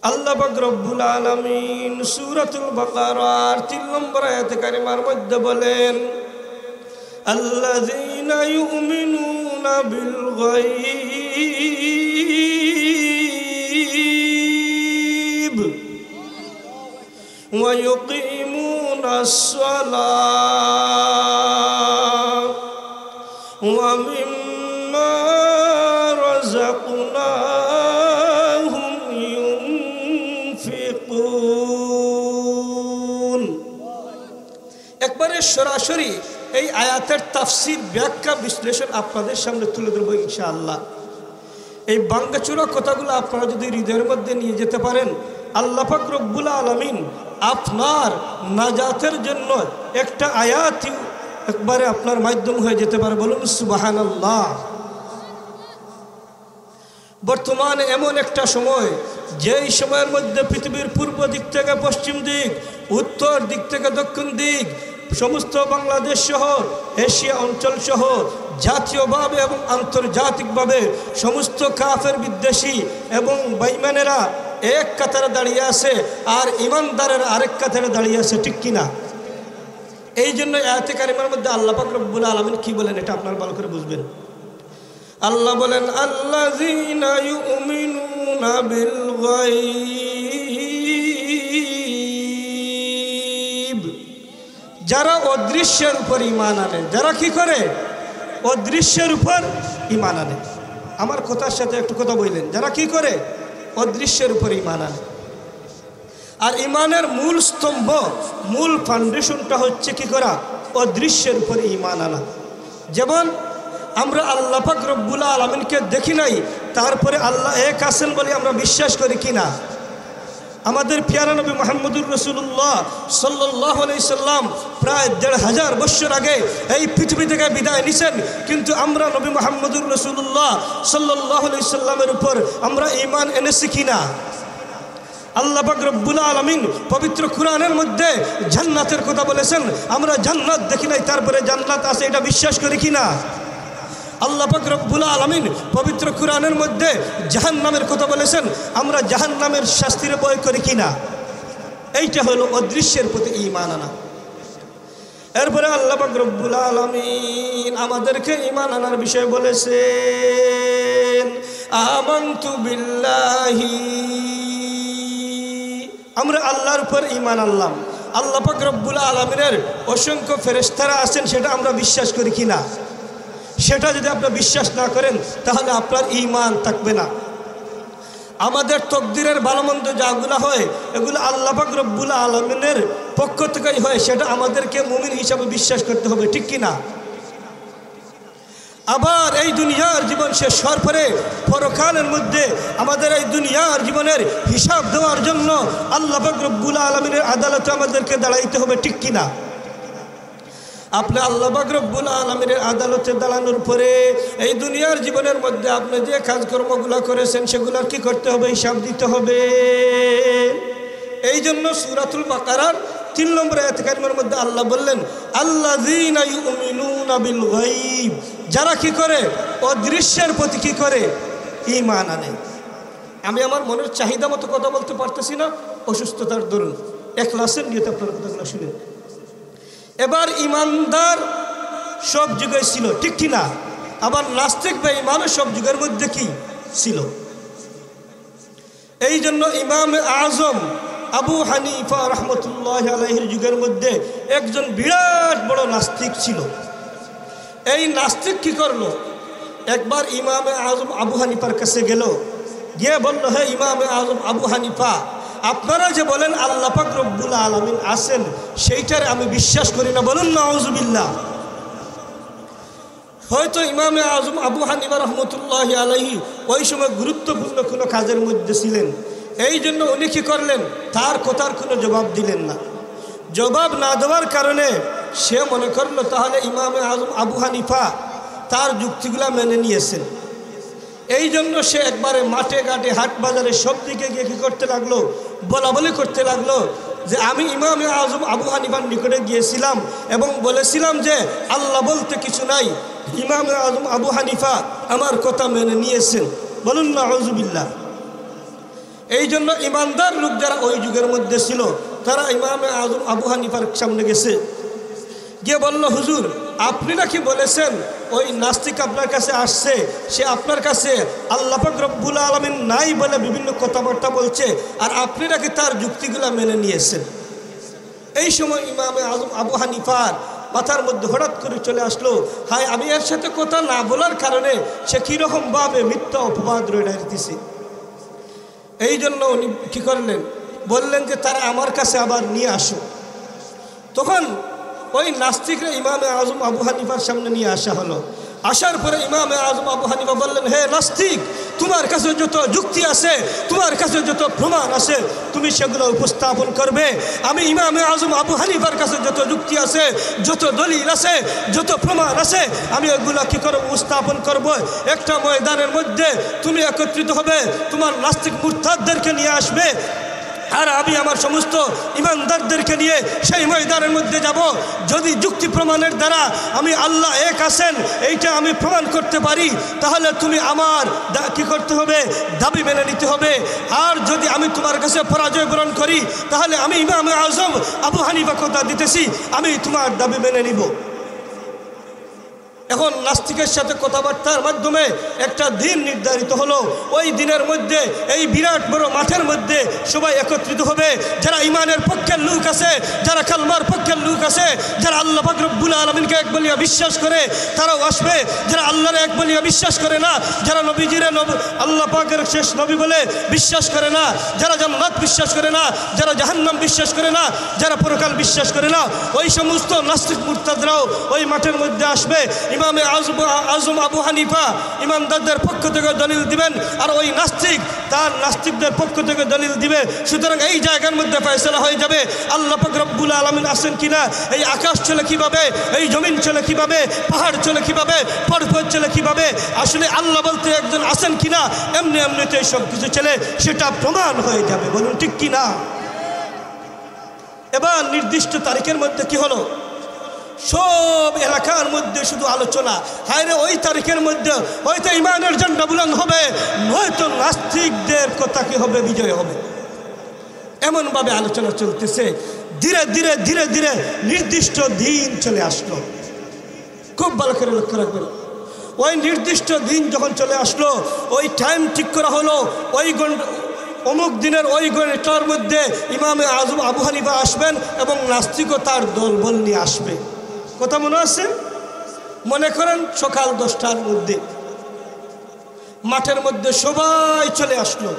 আল্লাহ পাক রব্বুল আলামিন সূরাতুল বাকারার ৩ নম্বর আয়াতে কারিমার মধ্যে বলেন, আল্লাযীনা ইউমিনুনা বিল গায়ব ওয়া ইউকিমুনাস সালাত ওয়া মিম্মা রাযাকনাহুম ইউনফিকুন। একবারে সরাসরি এই আয়াতের তাফসীর, ব্যাখ্যা, বিশ্লেষণ আপনাদের সামনে তুলে ধরবো ইনশাআল্লাহ। এই ভাঙাচোরা কথাগুলো আপনারা যদি হৃদয়ের মধ্যে নিয়ে যেতে পারেন, আল্লাহ পাক রব্বুল আলামিন আপনার নাজাতের জন্য একটা আয়াত একবারে আপনার মাধ্যম হয়ে যেতে পারে। বলুন সুবহানাল্লাহ। বর্তমানে এমন একটা সময়, যেই সময়ের মধ্যে পৃথিবীর পূর্ব দিক থেকে পশ্চিম দিক, উত্তর দিক থেকে দক্ষিণ দিক, সমস্ত বাংলাদেশ সহ এশিয়া অঞ্চল সহ জাতীয়ভাবে এবং আন্তর্জাতিকভাবে সমস্ত কাফের বিদ্বেষী এবং বেঈমানেরা এক কাতারে দাঁড়িয়ে আছে, আর ইমানদারের আরেক কাতারে দাঁড়িয়ে আছে, ঠিক কিনা? এই জন্য আয়াতে কারিমার মধ্যে আল্লাহ পাক রব্বুল আলামিন কি বলেন এটা আপনারা ভালো করে বুঝবেন। আল্লাহ বলেন, আল্লাযীনা ইউমিনুনা বিল গায়ব, যারা অদৃশ্যের উপর ঈমান আনে। যারা কি করে? অদৃশ্যের উপর ঈমান আনে। আমার কথার সাথে একটু কথা বললেন, যারা কি করে? অদৃশ্যের উপর ঈমান আনে। আর ঈমানের মূল স্তম্ভ, মূল ফাউন্ডেশনটা হচ্ছে কি করা? অদৃশ্যের উপর ঈমান আনা। যেমন আমরা আল্লাহ পাক রব্বুল আলামিনকে দেখি নাই, তারপরে আল্লাহ এক আছেন বলে আমরা বিশ্বাস করি কিনা? আমাদের প্যারা নবী মুহাম্মদুর রাসূলুল্লাহ সাল্লাল্লাহু আলাইহি সাল্লাম প্রায় ১৫০০ বছর আগে এই পৃথিবী থেকে বিদায় নিছেন, কিন্তু আমরা নবী মুহাম্মদুর রাসূলুল্লাহ সাল্লাল্লাহু আলাইহি সাল্লামের উপর আমরা ঈমান এনেছি কিনা? আল্লাহ পাক রব্বুল আলামিন পবিত্র কুরআনের মধ্যে জান্নাতের কথা বলেছেন, আমরা জান্নাত দেখি নাই, তারপরে জান্নাত আছে এটা বিশ্বাস করি কিনা? আল্লাহ পাক রব্বুল আলামিন পবিত্র কুরআনের মধ্যে জাহান্নামের কথা বলেছেন, আমরা জাহান্নামের শাস্তির ভয় করি কিনা? এইটা হলো অদৃশ্যের প্রতি ঈমান আনা। এরপরে আল্লাহ পাক রব্বুল আলামিন আমাদেরকে ঈমান আনার বিষয় বলেছেন, আমানতু বিল্লাহি, আমরা আল্লাহর উপর ঈমান আনলাম। আল্লাহ পাক রব্বুল আলামিনের অসংখ্য ফেরেশতারা আছেন, সেটা আমরা বিশ্বাস করি কিনা? সেটা যদি আপনারা বিশ্বাস না করেন তাহলে আপনার ঈমান থাকবে না। আমাদের তকদিরের ভালো মন্দ যাগুলো হয় এগুলো আল্লাহ পাক রব্বুল আলামিনের পক্ষ থেকেই হয়, সেটা আমাদেরকে মুমিন হিসাবে বিশ্বাস করতে হবে, ঠিক কিনা? আবার এই দুনিয়ার জীবন শেষ হওয়ার পরে পরকালের মধ্যে আমাদের এই দুনিয়ার জীবনের হিসাব দেওয়ার জন্য আল্লাহ পাক রব্বুল আলামিনের আদালতে আমাদেরকে দাঁড়াইতে হবে, ঠিক কিনা? আপনি আল্লাহ পাক রব্বুল আলামিনের আদালতে দাঁড়ানোর পরে এই দুনিয়ার জীবনের মধ্যে আপনি যে কাজকর্মগুলো করেছেন সেগুলোর কি করতে হবে? হিসাব দিতে হবে। এই জন্য সূরাতুল বাকারার ৩ নম্বর আয়াত কারিমার মধ্যে আল্লাহ বললেন, আল্লাযীনা ইউমিনুনা বিল গায়ব, যারা কি করে? অদৃশ্যের প্রতি কি করে? ঈমান আনে। আমি আমার মনের চাহিদা মতো কথা বলতে পারতেছি না, অসুস্থতার দরুন, ইখলাসের নিয়তে আপনার কথাগুলো শুনেন। এবার ইমানদার সব যুগে ছিল, ঠিক কিনা? আবার নাস্তিক বা ইমানও সব যুগের মধ্যে কি ছিল। এই জন্য ইমাম আজম আবু হানিফা রাহমাতুল্লাহি আলাইহির যুগের মধ্যে একজন বিরাট বড় নাস্তিক ছিল। এই নাস্তিক কি করলো? একবার ইমাম আজম আবু হানিফার কাছে গেল, গিয়ে বলল, হে ইমাম আজম আবু হানিফা, আপনারা যে বলেন আল্লাহ পাক রব্বুল আলামিন আছেন, সেইটারে আমি বিশ্বাস করি না, বলুন নাউজুবিল্লাহ। হয়তো ইমামে আজম আবু হানিফা রহমতুল্লাহি আলাইহি ওই সময় গুরুত্বপূর্ণ কোনো কাজের মধ্যে ছিলেন, এই জন্য উনি কী করলেন? তার কথার কোনো জবাব দিলেন না। জবাব না দেওয়ার কারণে সে মনে করলো তাহলে ইমামে আজম আবু হানিফা তার যুক্তিগুলা মেনে নিয়েছেন। এই জন্য সে একবারে মাঠে ঘাটে হাট বাজারে সব দিকে গিয়ে কী করতে লাগলো? বলা বলি করতে লাগলো যে আমি ইমামে আজম আবু হানিফার নিকটে গিয়েছিলাম এবং বলেছিলাম যে আল্লাহ বলতে কিছু নাই। ইমামে আজম আবু হানিফা আমার কথা মেনে নিয়েছেন, বলুন নাউজুবিল্লাহ। এই জন্য ইমানদার লোক যারা ওই যুগের মধ্যে ছিল তারা ইমামে আজম আবু হানিফার সামনে গেছে, গিয়ে বলল, হুজুর আপনি নাকি বলেছেন ওই নাস্তিক আপনার কাছে আসছে, সে আপনার কাছে আল্লাহ পাক রব্বুল আলামিন নাই বলে বিভিন্ন কথাবার্তা বলছে, আর আপনি নাকি তার যুক্তিগুলো মেনে নিয়েছেন। এই সময় ইমামে আজম আবু হানিফার মাথার মধ্যে হঠাৎ করে চলে আসলো, হায় আমি এর সাথে কথা না বলার কারণে সে কীরকমভাবে মিথ্যা অপবাদ রয়ে দিতেছে। এই জন্য উনি কী করলেন, বললেন যে তারা আমার কাছে আবার নিয়ে আসো। তখন ওই নাস্তিকরা ইমামে আজম আবু হানিফার সামনে নিয়ে আসা হলো। আসার পরে ইমামে আজম আবু হানিফা বললেন, হে নাস্তিক, তোমার কাছে যত যুক্তি আছে, তোমার কাছে যত প্রমাণ আছে, তুমি সেগুলো উপস্থাপন করবে। আমি ইমামে আজম আবু হানিফার কাছে যত যুক্তি আছে, যত দলিল আছে, যত প্রমাণ আছে, আমি ওগুলো কী করে উপস্থাপন করব। একটা ময়দানের মধ্যে তুমি একত্রিত হবে, তোমার নাস্তিক মুরতাদদেরকে নিয়ে আসবে, আর আমি আমার সমস্ত ইমানদারদেরকে নিয়ে সেই ময়দানের মধ্যে যাব। যদি যুক্তি প্রমাণের দ্বারা আমি আল্লাহ এক আছেন এইটা আমি প্রমাণ করতে পারি, তাহলে তুমি আমার কি করতে হবে, দাবি মেনে নিতে হবে। আর যদি আমি তোমার কাছে পরাজয় বরণ করি, তাহলে আমি ইমামে আজম আবু হানিফা কথা দিতেছি, আমি তোমার দাবি মেনে নিব। এখন নাস্তিকের সাথে কথাবার্তার মাধ্যমে একটা দিন নির্ধারিত হলো। ওই দিনের মধ্যে এই বিরাট বড় মাঠের মধ্যে সবাই একত্রিত হবে। যারা ইমানের পক্ষের লোক আছে, যারা কালমার পক্ষের লোক আছে, যারা আল্লাহ পাক রব্বুল আলামিনকে এক বলিয়া বিশ্বাস করে তারাও আসবে। যারা আল্লাহর এক বলিয়া বিশ্বাস করে না, যারা নবীজির আল্লাহ পাকের শেষ নবী বলে বিশ্বাস করে না, যারা জান্নাত বিশ্বাস করে না, যারা জাহান্নাম বিশ্বাস করে না, যারা পরকাল বিশ্বাস করে না, ওই সমস্ত নাস্তিক মুরতাদরাও ওই মাঠের মধ্যে আসবে। ইমামে আজম আবু হানিফা ইমানদারদের পক্ষ থেকে দলিল দিবেন, আর ওই নাস্তিক তার নাস্তিকদের পক্ষ থেকে দলিল দিবে। সুতরাং এই জায়গার মধ্যে ফয়সালা হয়ে যাবে আল্লাহ পাক রব্বুল আলামিন আছেন কিনা, এই আকাশ চলে কিভাবে, এই জমিন চলে কিভাবে, পাহাড় চলে কিভাবে, পর্বত চলে কিভাবে, আসলে আল্লাহ বলতে একজন আছেন কিনা, এমনি এমনিতে সব কিছু চলে, সেটা প্রমাণ হয়ে যাবে। বলুন ঠিক কিনা? এবার নির্দিষ্ট তারিখের মধ্যে কি হলো, সব এলাকার মধ্যে শুধু আলোচনা, হায়রে ওই তারিখের মধ্যে হয়তো ইমানের ঝান্ডা বুলন্দ হবে, নয়তো নাস্তিকদের কথা কি হবে, বিজয় হবে। এমনভাবে আলোচনা চলতেছে। ধীরে ধীরে ধীরে ধীরে নির্দিষ্ট দিন চলে আসলো। খুব ভালো করে লক্ষ্য রাখবেন, ওই নির্দিষ্ট দিন যখন চলে আসলো, ওই টাইম ঠিক করা হলো, ওই অমুক দিনের ওই ঘন্টার মধ্যে ইমামে আজম আবু হানিফা আসবেন এবং নাস্তিকও তার দলবল নিয়ে আসবে। কথা মনে আছে? মনে করেন সকাল 10টার মধ্যে মাঠের মধ্যে সবাই চলে আসলো,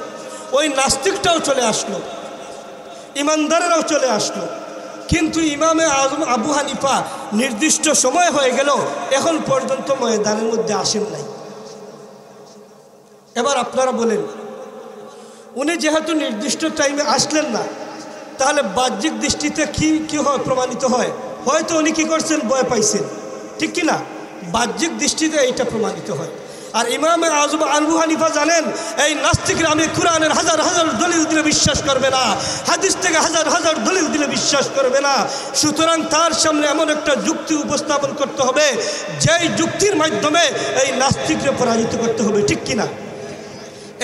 ওই নাস্তিকটাও চলে আসলো, ইমানদারেরাও চলে আসলো। কিন্তু ইমামে আজম আবু হানিফা নির্দিষ্ট সময় হয়ে গেল, এখন পর্যন্ত ময়দানের মধ্যে আসেন নাই। এবার আপনারা বলেন, উনি যেহেতু নির্দিষ্ট টাইমে আসলেন না, তাহলে বাহ্যিক দৃষ্টিতে কি হয়, প্রমাণিত হয়, হয়তো উনি কী করছেন, ভয় পাইছেন, ঠিক কিনা? বাহ্যিক দৃষ্টিতে এইটা প্রমাণিত হয়। আর ইমামে আজম আবু হানিফা জানেন, এই নাস্তিকরা আমি কোরআনের হাজার হাজার দলিল দিলে বিশ্বাস করবে না, হাদিস থেকে হাজার হাজার দলিল দিলে বিশ্বাস করবে না। সুতরাং তার সামনে এমন একটা যুক্তি উপস্থাপন করতে হবে, যেই যুক্তির মাধ্যমে এই নাস্তিককে পরাজিত করতে হবে, ঠিক কিনা?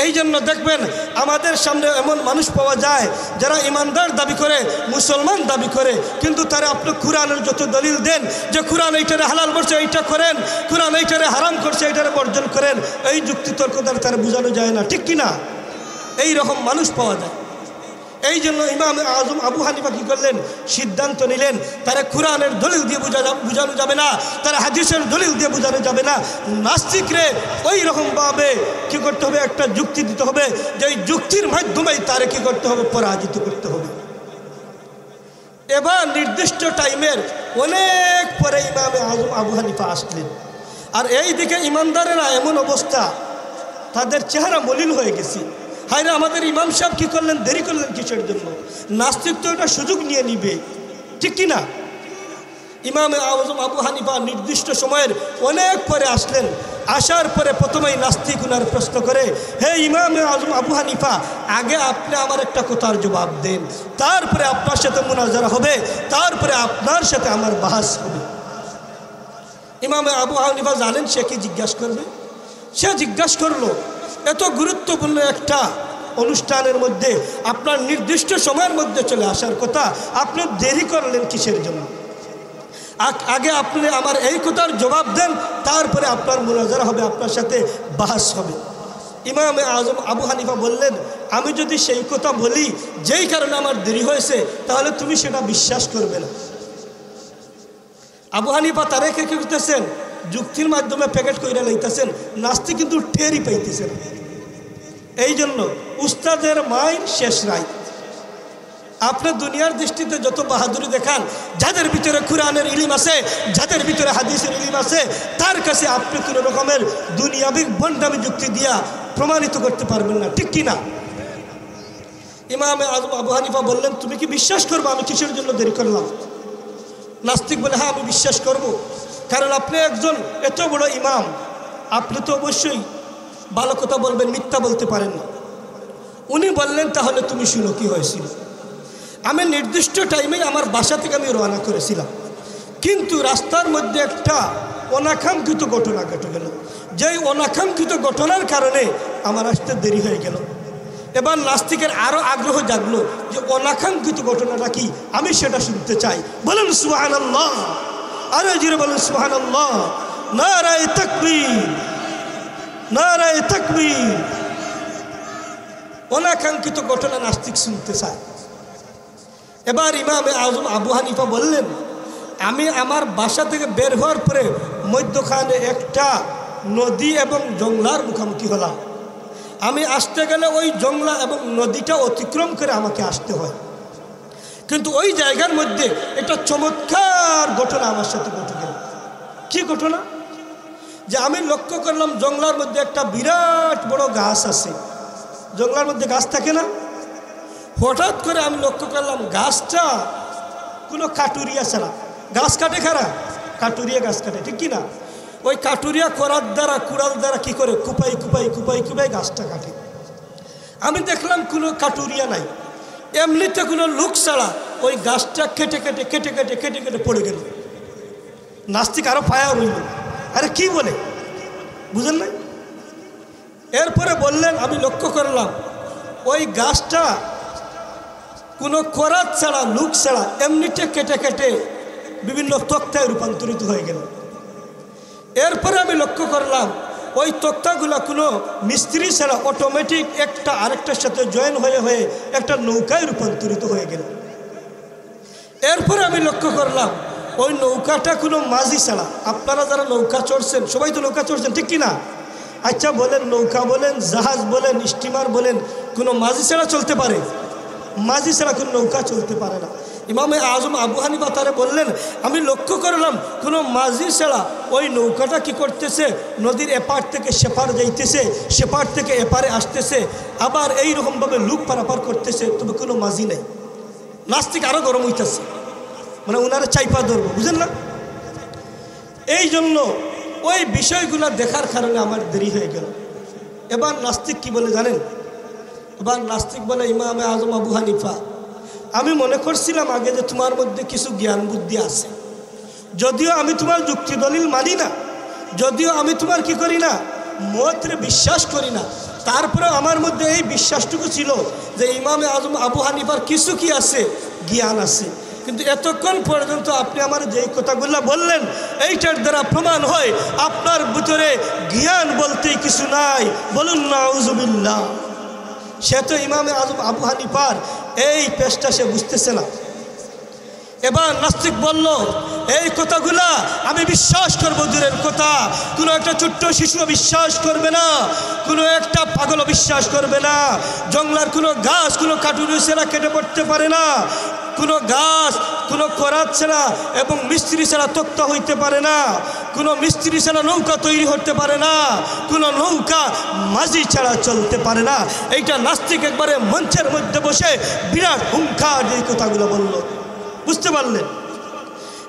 এই জন্য দেখবেন আমাদের সামনে এমন মানুষ পাওয়া যায় যারা ইমানদার দাবি করে, মুসলমান দাবি করে, কিন্তু তারা আপনি কোরআনের যত দলিল দেন যে কোরআন এইটারে হালাল করছে এইটা করেন, কোরআন এইটারে হারাম করছে এইটারে বর্জন করেন, এই যুক্তি তর্ক দ্বারা তারা বোঝানো যায় না, ঠিক কিনা? এই রকম মানুষ পাওয়া যায়। এই জন্য ইমাম আজম আবু হানিফা কী করলেন, সিদ্ধান্ত নিলেন তারা কোরআনের দলিল দিয়ে বোঝানো যাবে না, তারা হাদিসের দলিল দিয়ে বোঝানো যাবে না, নাস্তিকরে ওই রকমভাবে কী করতে হবে, একটা যুক্তি দিতে হবে, যে এই যুক্তির মাধ্যমেই তারা কী করতে হবে, পরাজিত করতে হবে। এবার নির্দিষ্ট টাইমের অনেক পরে ইমামে আজম আবু হানিফা আসলেন, আর এই দিকে ইমানদারেরা এমন অবস্থা, তাদের চেহারা মলিন হয়ে গেছে। হায়রে আমাদের ইমাম সাহেব কী করলেন, দেরি করলেন কিসের জন্য? নাস্তিক তো এটা সুযোগ নিয়ে নিবে, ঠিক কিনা? ইমামে আজম আবু হানিফা নির্দিষ্ট সময়ের অনেক পরে আসলেন। আসার পরে প্রথমেই নাস্তিক উনার প্রশ্ন করে, হে ইমামে আজম আবু হানিফা, আগে আপনি আমার একটা কথার জবাব দেন, তারপরে আপনার সাথে মুনাজারা হবে, তারপরে আপনার সাথে আমার বাহাস হবে। ইমামে আবু হানিফা জানেন সে কি জিজ্ঞাসা করবে, সে জিজ্ঞাসা করলো, এত গুরুত্বপূর্ণ একটা অনুষ্ঠানের মধ্যে, আপনার নির্দিষ্ট সময়ের মধ্যে চলে আসার কথা, আপনি দেরি করলেন কিসের জন্য? আগে আপনি আমার এই কথার জবাব দেন, তারপরে আপনার মুনাজারা হবে, আপনার সাথে বাহাস হবে। ইমামে আজম আবু হানিফা বললেন, আমি যদি সেই কথা বলি যেই কারণে আমার দেরি হয়েছে, তাহলে তুমি সেটা বিশ্বাস করবে না। আবু হানিফা তারে কে করতেছেন, যুক্তির মাধ্যমে প্যাকেট কইরা লইতেছেন, নাস্তিক কিন্তু টেরই পাইতেছেন। এই জন্য উস্তাদের মায়ের শেষ রায়। আপনি দুনিয়ার দৃষ্টিতে যত বাহাদুরি দেখান, যাদের ভিতরে কুরআনের ইলম আছে, যাদের ভিতরে হাদিসের ইলম আছে, তার কাছে আপনি কোনো রকমের দুনিয়াবিক বন্ডামি যুক্তি দিয়া প্রমাণিত করতে পারবেন না, ঠিক কিনা? ইমামে আজম আবু হানিফা বললেন, তুমি কি বিশ্বাস করবো আমি কিসের জন্য দেরি করলাম? নাস্তিক বলে, হ্যাঁ আমি বিশ্বাস করব, কারণ আপনি একজন এত বড় ইমাম, আপনি তো অবশ্যই ভালো কথা বলবেন, মিথ্যা বলতে পারেন না। উনি বললেন, তাহলে তুমি শুনো কি হয়েছিল। আমি নির্দিষ্ট টাইমে আমার বাসা থেকে আমি রওনা করেছিলাম, কিন্তু রাস্তার মধ্যে একটা অনাকাঙ্ক্ষিত ঘটনা ঘটে গেল। যেই অনাকাঙ্ক্ষিত ঘটনার কারণে আমার আসতে দেরি হয়ে গেল। এবার নাস্তিকের আরও আগ্রহ জাগলো যে অনাকাঙ্ক্ষিত ঘটনাটা কি, আমি সেটা শুনতে চাই। বলেন সুবহানাল্লাহ, আরো জোরে বলেন সুবহানাল্লাহ, নারায়ে তাকবীর, নারায়ে তাকবীর। অনাকাঙ্ক্ষিত ঘটনা নাস্তিক শুনতে চায়। এবার ইমামে আজম আবু হানিফা বললেন, আমি আমার বাসা থেকে বের হওয়ার পরে মধ্যখানে একটা নদী এবং জংলার মুখোমুখি হলাম। আমি আসতে গেলে ওই জংলা এবং নদীটা অতিক্রম করে আমাকে আসতে হয়, কিন্তু ওই জায়গার মধ্যে একটা চমৎকার ঘটনা আমার সাথে ঘটে গেল। কি ঘটনা? যে আমি লক্ষ্য করলাম জংলার মধ্যে একটা বিরাট বড় গাছ আছে। জংলার মধ্যে গাছ থাকে না? হঠাৎ করে আমি লক্ষ্য করলাম গাছটা কোনো কাটুরিয়া ছাড়া। গাছ কাটে কারা? কাটুরিয়া গাছ কাটে, ঠিক কিনা? ওই কাটুরিয়া করার দ্বারা, কুড়াল দ্বারা কি করে কুপাই কুপাই কুপাই কুপাই গাছটা কাটে। আমি দেখলাম কোনো কাটুরিয়া নাই, এমনিতে কোনো লোক ছাড়া ওই গাছটা কেটে কেটে কেটে কেটে কেটে কেটে পড়ে গেল। নাস্তিক আরো পায়া রইল, আরে কি বলে, বুঝেন নাই? এরপরে বললেন, আমি লক্ষ্য করলাম ওই গাছটা কোনো করাত ছাড়া, লুক ছাড়া এমনিতে কেটে কেটে বিভিন্ন তক্তায় রূপান্তরিত হয়ে গেল। এরপরে আমি লক্ষ্য করলাম ওই তক্তাগুলো কোনো মিস্ত্রি ছাড়া অটোমেটিক একটা আরেকটার সাথে জয়েন হয়ে হয়ে একটা নৌকায় রূপান্তরিত হয়ে গেল। এরপরে আমি লক্ষ্য করলাম ওই নৌকাটা কোনো মাঝি ছাড়া, আপনারা যারা নৌকা চড়ছেন সবাই তো নৌকা চড়ছেন, ঠিক কিনা? আচ্ছা বলেন, নৌকা বলেন, জাহাজ বলেন, স্টিমার বলেন, কোনো মাঝি ছাড়া চলতে পারে? মাঝি ছাড়া কোনো নৌকা চলতে পারে না। ইমামে আজম আবু হানিফা তারে বললেন, আমি লক্ষ্য করলাম কোনো মাঝি ছাড়া ওই নৌকাটা কি করতেছে, নদীর এপার থেকে সেপার যাইতেছে, সেপার থেকে এপারে আসতেছে, আবার এইরকমভাবে লুক পারাপার করতেছে, তবে কোনো মাঝি নেই। নাস্তিক আরও গরম হইতেছে, মানে ওনারা চাইপা ধরবো, বুঝেন না? এই জন্য ওই বিষয়গুলো দেখার কারণে আমার দেরি হয়ে গেল। এবার নাস্তিক কি বলে জানেন? এবার নাস্তিক বলে, ইমামে আজম আবু হানিফা, আমি মনে করছিলাম আগে যে তোমার মধ্যে কিছু জ্ঞান বুদ্ধি আছে, যদিও আমি তোমার যুক্তি দলিল মানি না, যদিও আমি তোমার কি করি না, মতরে বিশ্বাস করি না, তারপরে আমার মধ্যে এই বিশ্বাসটুকু ছিল যে ইমামে আজম আবু হানিফার কিছু কি আছে, জ্ঞান আছে। কিন্তু এতক্ষণ পর্যন্ত আপনি আমার যেই কথাগুলো বললেন, এইটার দ্বারা প্রমাণ হয় আপনার ভিতরে জ্ঞান বলতে কিছু নাই। বলুন নাউজুবিল্লাহ। সে তো ইমামে আজম আবু হানিফার এই পেশটা সে বুঝতেছে না। এবার নাস্তিক বলল, এই কথাগুলা আমি বিশ্বাস করবো দূরের কথা, কোনো একটা ছোট্ট শিশু বিশ্বাস করবে না, কোনো একটা পাগল বিশ্বাস করবে না। জংলার কোনো গাছ কোনো কাটুরি ছাড়া কেটে পড়তে পারে না, কোনো গাছ কোনো করাত ছাড়া এবং মিস্ত্রি ছাড়া তক্তা হইতে পারে না, কোনো মিস্ত্রি ছাড়া নৌকা তৈরি হতে পারে না, কোনো নৌকা মাঝি ছাড়া চলতে পারে না। এইটা নাস্তিক একবারে মঞ্চের মধ্যে বসে বিরাট হুঙ্কার এই কথাগুলো বলল, বুঝতে পারলেন?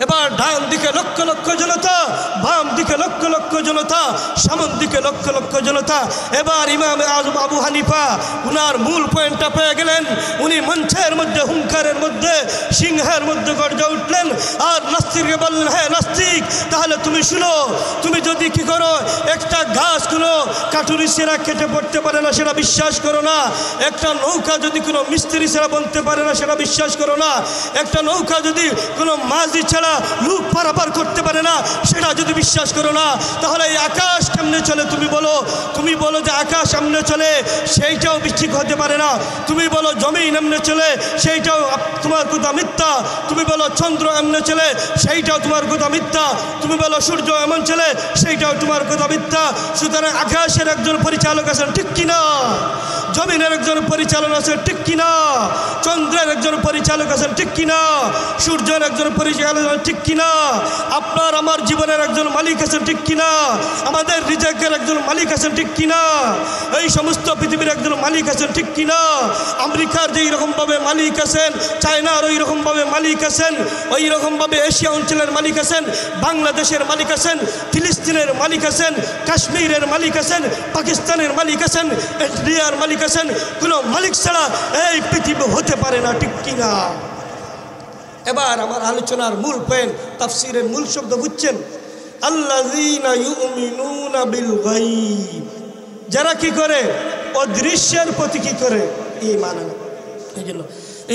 এবার ডান দিকে লক্ষ লক্ষ জনতা, বাম দিকে লক্ষ লক্ষ জনতা, সামন দিকে লক্ষ লক্ষ জনতা। এবার ইমাম আজম আবু হানিফা উনার মূল পয়েন্টটা পেয়ে গেলেন। উনি মঞ্চের মধ্যে হুঙ্কারের মধ্যে সিংহের মধ্যে গর্জে উঠলেন আর নাস্তিককে বললেন, হ্যাঁ নাস্তিক, তাহলে তুমি শুনো, তুমি যদি কি করো, একটা গাছ কোনো কাঠুরি সেরা কেটে পড়তে পারে না সেটা বিশ্বাস করো না, একটা নৌকা যদি কোনো মিস্ত্রি ছাড়া বলতে পারে না সেটা বিশ্বাস করো না, একটা নৌকা যদি কোনো মাঝি ছাড়া লোক পারাপার করতে পারে না সেটা যদি বিশ্বাস করো না, তাহলে এই আকাশ কেমনে চলে? তুমি বলো যে আকাশ এমনে চলে, সেইটাও ঠিক হতে পারে না। তুমি বলো জমিন এমনে চলে, সেইটাও তোমার কথা মিথ্যা। তুমি বলো চন্দ্র এমনে চলে, সেইটাও তোমার কথা মিথ্যা। তুমি বলো সূর্য এমন চলে, সেইটাও তোমার কথা মিথ্যা। সুতরাং আকাশের একজন পরিচালক আছেন, ঠিক কিনা? জমিনের একজন পরিচালক আছেন, ঠিক কিনা? চন্দ্রের একজন পরিচালক আছেন, ঠিক কিনা? সূর্যের একজন পরিচালক আছেন, ঠিক কিনা? আপনার আমার জীবনের একজন মালিক আছেন, ঠিক কিনা? আমাদের রিজিকের একজন মালিক আছেন, ঠিক কিনা? এই সমস্ত পৃথিবীর একজন মালিক আছেন, ঠিক কিনা? আমেরিকার যেই রকমভাবে মালিক আছেন, চায়নার ওই রকমভাবে মালিক আছেন, ওই রকমভাবে এশিয়া অঞ্চলের মালিক আছেন, বাংলাদেশের মালিক আছেন, ফিলিস্তিনের মালিক আছেন, কাশ্মীরের মালিক আছেন, পাকিস্তানের মালিক আছেন, ইন্ডিয়ার মালিক আছেন। কোনো মালিক ছাড়া এই পৃথিবী হতে পারে না, ঠিক কিনা? এবার আমার আলোচনার মূল পয়েন্ট, তাফসীরের মূল শব্দ বুঝছেন? আল্লাযীনা ইউমিনুনা বিল গায়ব, যারা কি করে? অদৃশ্যের প্রতি কি করে? ঈমান আনে। এই জন্য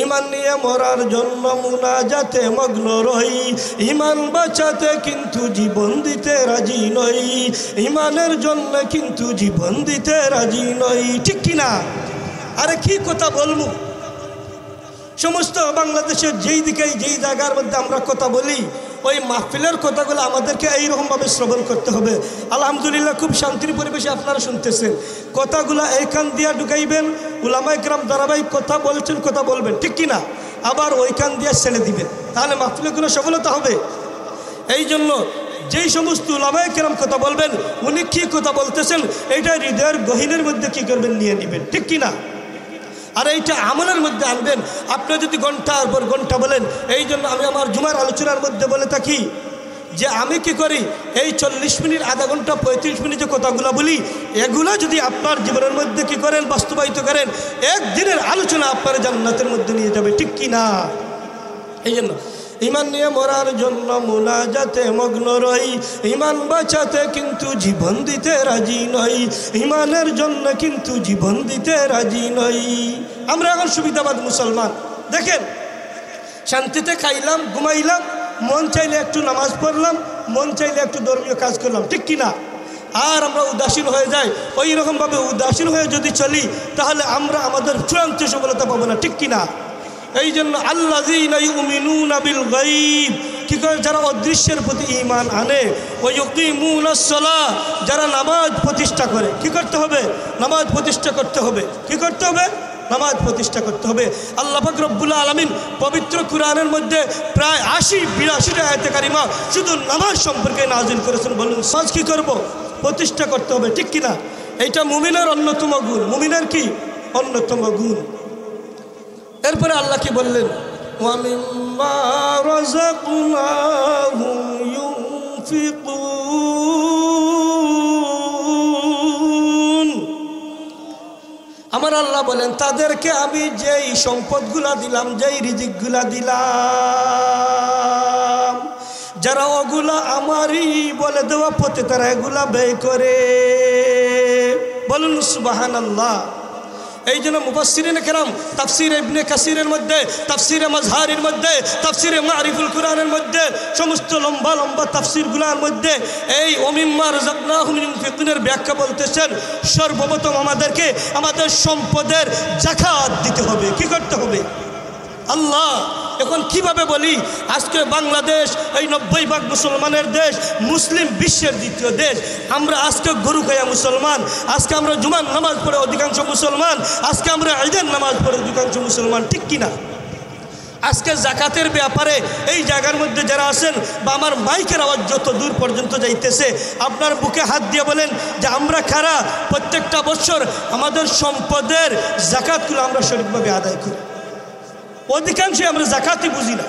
ঈমান নিয়ে মরার জন্য মুনাজাতে মগ্ন রই, ঈমান বাঁচাতে কিন্তু জীবন দিতে রাজি নই, ঈমানের জন্য কিন্তু জীবন দিতে রাজি নই, ঠিক কিনা? আরে কি কথা বলবো? সমস্ত বাংলাদেশের যেই দিকে যেই জায়গার মধ্যে আমরা কথা বলি, ওই মাহফিলের কথাগুলো আমাদেরকে এইরকমভাবে শ্রবণ করতে হবে। আলহামদুলিল্লাহ খুব শান্তির পরিবেশে আপনারা শুনতেছেন। কথাগুলো এই কান দিয়া ঢুকাইবেন, উলামায়ে কেরাম ধারাবাহিক কথা বলছেন, কথা বলবেন, ঠিক কিনা? আবার ওই কান দিয়া ছেড়ে দিবেন, তাহলে মাহফিলের কোনো সফলতা হবে। এই জন্য যেই সমস্ত উলামায়ে কেরাম কথা বলবেন, উনি কী কথা বলতেছেন এইটা হৃদয়ের গহীনের মধ্যে কী করবেন? নিয়ে নেবেন, ঠিক কিনা? আর এইটা আমলের মধ্যে আনবেন। আপনি যদি ঘন্টার পর ঘন্টা বলেন, এই জন্য আমি আমার জুমার আলোচনার মধ্যে বলে থাকি যে আমি কি করি, এই 40 মিনিট, আধা ঘন্টা, 35 মিনিট যে কথাগুলো বলি, এগুলো যদি আপনার জীবনের মধ্যে কি করেন? বাস্তবায়িত করেন, একদিনের আলোচনা আপনার জান্নাতের মধ্যে নিয়ে যাবে, ঠিক কিনা? এই জন্য ঈমান নিয়ে মরার জন্য মুনাজাতে মগ্ন রই, ঈমান বাঁচাতে কিন্তু জীবন দিতে রাজি নই, ঈমানের জন্য কিন্তু জীবন দিতে রাজি নই। আমরা এখন সুবিধাবাদ মুসলমান। দেখেন, শান্তিতে খাইলাম, ঘুমাইলাম, মন চাইলে একটু নামাজ পড়লাম, মন চাইলে একটু ধর্মীয় কাজ করলাম, ঠিক কিনা? আর আমরা উদাসীন হয়ে যাই। ওই রকমভাবে উদাসীন হয়ে যদি চলি, তাহলে আমরা আমাদের চূড়ান্ত সফলতা পাবো না, ঠিক কিনা? এই জন্য আল্লাযীনা ইউমিনুনা বিল গায়ব, কি করে? যারা অদৃশ্যের প্রতি ঈমান আনে। ওয়া ইউকিমুনাস সালাহ, যারা নামাজ প্রতিষ্ঠা করে। কি করতে হবে? নামাজ প্রতিষ্ঠা করতে হবে। কি করতে হবে? নামাজ প্রতিষ্ঠা করতে হবে। আল্লাহ পাক রব্বুল আলামিন পবিত্র কুরআনের মধ্যে প্রায় 80-82টা আয়াতে কারিমা শুধু নামাজ সম্পর্কে নাযিল করেছেন। বলুন, নামাজ কি করব? প্রতিষ্ঠা করতে হবে, ঠিক কিনা? এইটা মুমিনের অন্যতম গুণ। মুমিনের কি? অন্যতম গুণ। এরপরে আল্লাহ কি বললেন? ওয়া মিম্মা রাযাকনাহুম ইউনফিকুন। আমার আল্লাহ বলেন, তাদেরকে আমি যেই সম্পদগুলা দিলাম, যেই রিজিকগুলা দিলাম, যারা ওগুলা আমারই বলে দেওয়া পথে তারা এগুলা ব্যয় করে। বলুন সুবহানাল্লাহ। এই জন্য মুফাসসিরিনে কেরাম তাফসীরে ইবনে কাসিরের মধ্যে, তাফসীরে মাজহারির মধ্যে, তাফসীরে মারিফুল কুরআনের মধ্যে, সমস্ত লম্বা লম্বা তাফসীরগুলোর মধ্যে এই ওয়া মিম্মা রাযাকনাহুম ইউনফিকুনের ব্যাখ্যা বলতেছেন, সর্বপ্রথম আমাদেরকে আমাদের সম্পদের যাকাত দিতে হবে। কি করতে হবে? আল্লাহ এখন কিভাবে বলি, আজকে বাংলাদেশ এই 90% মুসলমানের দেশ, মুসলিম বিশ্বের দ্বিতীয় দেশ। আমরা আজকে গরু খায়া মুসলমান, আজকে আমরা জুমার নামাজ পড়ে অধিকাংশ মুসলমান, আজকে আমরা ঈদের নামাজ পড়ে অধিকাংশ মুসলমান, ঠিক কিনা? আজকে জাকাতের ব্যাপারে এই জায়গার মধ্যে যারা আছেন, বা আমার মাইকের আওয়াজ যত দূর পর্যন্ত যাইতেছে, আপনার বুকে হাত দিয়ে বলেন যে আমরা কারা প্রত্যেকটা বছর আমাদের সম্পদের জাকাতগুলো আমরা সঠিকভাবে আদায় করি। অধিকাংশই আমরা জাকাতই বুঝি না।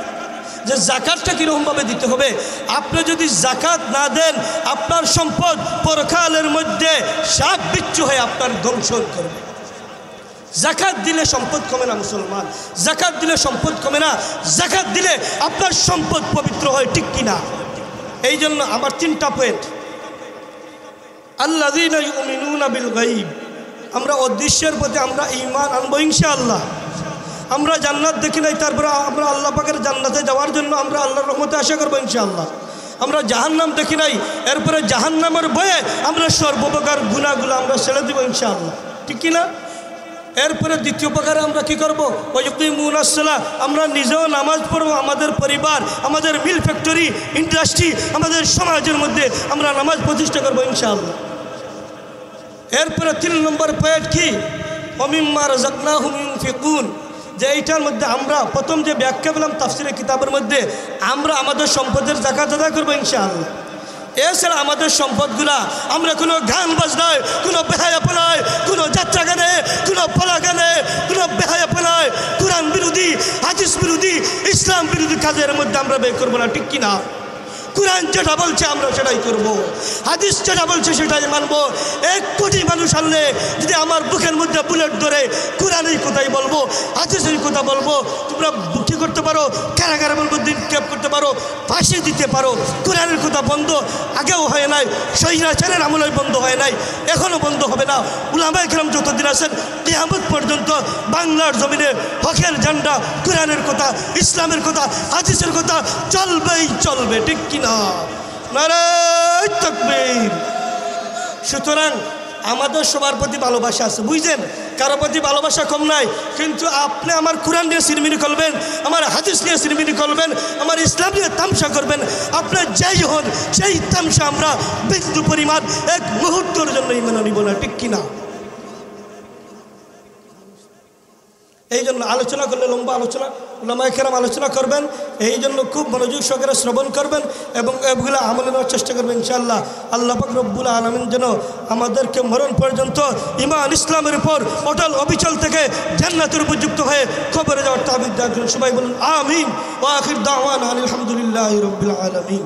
যে জাকাতটা কীরকমভাবে দিতে হবে। আপনি যদি জাকাত না দেন আপনার সম্পদ পরকালের মধ্যে সাপ বিচ্ছু হয়ে আপনার ধ্বংসন করবে। জাকাত দিলে সম্পদ কমে না মুসলমান, জাকাত দিলে সম্পদ কমে না, জাকাত দিলে আপনার সম্পদ পবিত্র হয়, ঠিক কিনা? এই জন্য আমার 3টা পয়েন্ট। আল্লাযীনা ইউমিনুনা বিল গায়ব, আমরা অদৃশ্যের প্রতি আমরা ঈমান আনবো ইনশাআল্লাহ। আমরা জান্নাত দেখি নাই, তারপরে আমরা আল্লাহ পাকের জান্নাতে যাওয়ার জন্য আমরা আল্লাহর রহমতে আশা করবো ইনশাআল্লাহ। আমরা জাহান্নাম দেখি নাই, এরপরে জাহান্নামের ভয়ে আমরা সর্বপ্রকার গুনাহগুলো আমরা ছেড়ে দেবো ইনশাআল্লাহ, ঠিক কিনা? এরপরে দ্বিতীয় প্রকারে আমরা কি করব? ওয়ায়ুকিমুনাস সালাহ, আমরা নিজেও নামাজ পড়ব, আমাদের পরিবার, আমাদের মিল ফ্যাক্টরি, ইন্ডাস্ট্রি, আমাদের সমাজের মধ্যে আমরা নামাজ প্রতিষ্ঠা করবো ইনশাআল্লাহ। এরপরে 3 নম্বর পয়েন্ট কি? ওমিম্মা রাযাকনাহুম ইউনফিকুন, যে এইটার মধ্যে আমরা প্রথম যে ব্যাখ্যা পেলাম তাফসীরের কিতাবের মধ্যে, আমরা আমাদের সম্পদের যাকাত আদায় করবো ইনশাআল্লাহ। এছাড়া আমাদের সম্পদগুলা আমরা কোনো গান বাজনায়, কোনো বেহায়াপনায়, কোনো যাত্রা গানে, কোনো পলা গানে, কোনো বেহায়াপনায়, কোরআন বিরোধী, হাদিস বিরোধী, ইসলাম বিরোধী কাজের মধ্যে আমরা ব্যয় করবো না, ঠিক কিনা? কোরআন যেটা বলছে আমরা সেটাই করব, হাদিস যেটা বলছে সেটাই মানবো। 1 কোটি মানুষ আনলে যদি আমার বুকের মধ্যে বুলেট ধরে কোরআনের কথাই বলবো, হাদিসের কথা বলবো, তোমরা কী করতে পারো? কারাগারের মধ্যে নিক্ষেপ করতে পারো, ফাঁসি দিতে পারো। কোরআনের কথা বন্ধ আগেও হয় নাই, স্বৈরাচারের আমলে বন্ধ হয় নাই, এখনও বন্ধ হবে না। উলামায়ে কেরাম যতদিন আছেন কিয়ামত পর্যন্ত বাংলার জমিনে হকের ঝান্ডা, কোরআনের কথা, ইসলামের কথা, হাদিসের কথা চলবেই চলবে, ঠিক কিনা? নারায়ে তাকবীর। সুতরাং আমাদের সবার প্রতি ভালোবাসা আছে, বুঝছেন? কারো প্রতি ভালোবাসা কম নাই, কিন্তু আপনি আমার কোরআন নিয়ে সিরমিনি করবেন, আমার হাদিস নিয়ে সিরমিনি করবেন, আমার ইসলাম নিয়ে তামসা করবেন, আপনার যাই হন সেই তামসা আমরা বিন্দু পরিমাণ 1 মুহূর্তের জন্য মেনে নিব না, ঠিক কিনা? এই জন্য আলোচনা করলে লম্বা আলোচনা, উলামায়ে কেরাম আলোচনা করবেন, এই জন্য খুব মনোযোগ সহকারে শ্রবণ করবেন এবং এগুলো আমলে নেওয়ার চেষ্টা করবেন ইনশাআল্লাহ। আল্লাহ পাক রব্বুল আলামিন যেন আমাদেরকে মরণ পর্যন্ত ঈমান ইসলামের উপর অটল অবিচল থেকে জান্নাতের উপযুক্ত হয়ে কবরে যাওয়ার তাওফিক দান করুন। সবাই বলুন আমিন। ওয়া আখির দাওয়ানা আলহামদুলিল্লাহি রাব্বিল আলামিন।